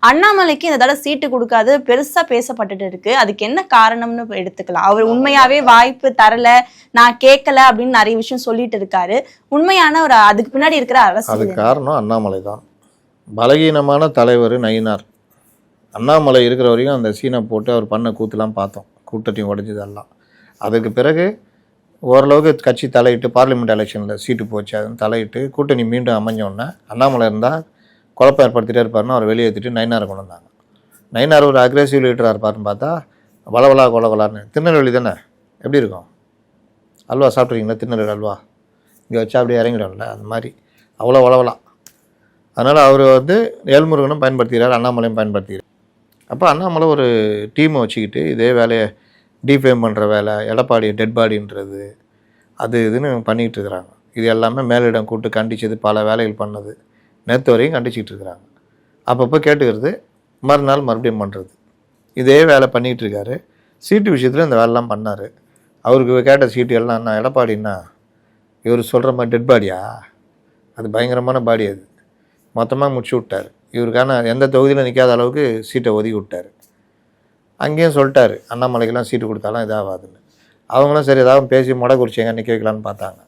அண்ணாமலைக்கு இந்த தடவை சீட்டு கொடுக்காது பெருசா பேசப்பட்டுட்டு இருக்கு. அதுக்கு என்ன காரணம்னு எடுத்துக்கலாம். அவர் உண்மையாவே வாய்ப்பு தரல, நான் கேட்கல அப்படின்னு நிறைய விஷயம் சொல்லிட்டு இருக்காரு. உண்மையான ஒரு அதுக்கு பின்னாடி இருக்கிற அரசு அதுக்கு காரணம் அண்ணாமலை தான். பலகீனமான தலைவர் நயினார். அண்ணாமலை இருக்கிற வரைக்கும் அந்த சீனை போட்டு அவர் பண்ண கூத்துலாம் பார்த்தோம், கூட்டத்தையும் உடைஞ்சதெல்லாம். அதுக்கு பிறகு ஓரளவுக்கு கட்சி தலையிட்டு பார்லிமெண்ட் எலெக்ஷனில் சீட்டு போச்சு, அதுன்னு தலையிட்டு கூட்டணி மீண்டும் அமைஞ்சோடனே அண்ணாமலை இருந்தால் குழப்பம் ஏற்படுத்திகிட்டே இருப்பாருன்னு அவர் வெளியேற்றிட்டு நயினாரை கொண்டு வந்தாங்க. நயினார் ஒரு அக்ரெசிவ் லீடராக இருப்பாருன்னு பார்த்தா வளவலா கொலவலான்னு. திருநெல்வேலி தானே, எப்படி இருக்கும்? அல்வா சாப்பிட்றீங்களா? திருநெல்வேலி அல்வா இங்கே வச்சா அப்படியே இறங்கிடும்ல, அந்த மாதிரி அவ்வளோ வளவலா. அதனால் அவர் ஏல்முருகனும் பயன்படுத்துகிறார், அண்ணாமலையும் பயன்படுத்துகிறார். அப்போ அண்ணாமலை ஒரு டீமை வச்சுக்கிட்டு இதே வேலையை டிஃபேம் பண்ணுற வேலை, எடப்பாடி டெட் பாடின்றது, அது இதுன்னு பண்ணிகிட்டு இருக்கிறாங்க. இது எல்லாமே மேலிடம் கூப்பிட்டு கண்டிச்சது, பல வேலைகள் பண்ணது, நேற்று வரையும் கண்டிச்சிட்டு இருக்கிறாங்க. அப்பப்போ கேட்டுக்கிறது, மறுநாள் மறுபடியும் பண்ணுறது, இதே வேலை பண்ணிகிட்டு இருக்காரு. சீட்டு விஷயத்தில் இந்த வேலைலாம் பண்ணார். அவருக்கு கேட்ட சீட்டு எல்லாம் என்ன எடப்பாடின்னா இவர் சொல்கிற மாதிரி டெட் பாடியா? அது பயங்கரமான பாடி, அது மொத்தமாக முடிச்சு விட்டார். இவருக்கான எந்த தொகுதியில் நிற்காத அளவுக்கு சீட்டை ஒதுக்கி விட்டார். அங்கேயும் சொல்லிட்டாரு அண்ணாமலைக்கெல்லாம் சீட்டு கொடுத்தாலும் இதாகாதுன்னு. அவங்களும் சரி ஏதாவது பேசி மொடக்குறிச்சி எங்கே நிற்க வைக்கலான்னு பார்த்தாங்க.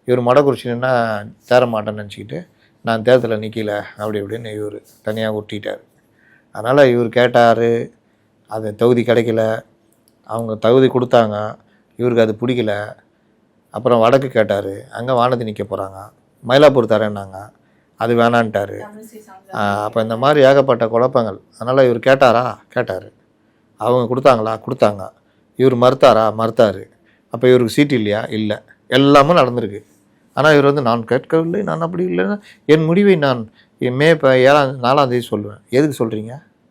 இவர் மொடக்குறிச்சின்னா தேர மாட்டேன்னு நினச்சிக்கிட்டு நான் தேர்தலில் நிற்கல அப்படி இப்படின்னு இவர் தனியாக ஒட்டிட்டார். அதனால் இவர் கேட்டார், அது தொகுதி கிடைக்கல, அவங்க தகுதி கொடுத்தாங்க, இவருக்கு அது பிடிக்கல. அப்புறம் வடக்கு கேட்டார், அங்கே வானதி நிற்க போகிறாங்க, மயிலாப்பூர் தரேன்னாங்க, அது வேணான்ட்டார். அப்போ இந்த மாதிரி ஏகப்பட்ட குழப்பங்கள். அதனால் இவர் கேட்டார், அவங்க கொடுத்தாங்களா? கொடுத்தாங்க. இவர் மறுத்தார். அப்போ இவருக்கு சீட்டு இல்லையா? இல்லை. எல்லாமே நடந்திருக்கு. ஆனால் இவர் நான் கேட்கவில்லை, நான் அப்படி இல்லைன்னா என் முடிவை நான் மே 4ஆம் தேதி சொல்லுவேன். எதுக்கு சொல்கிறீங்க?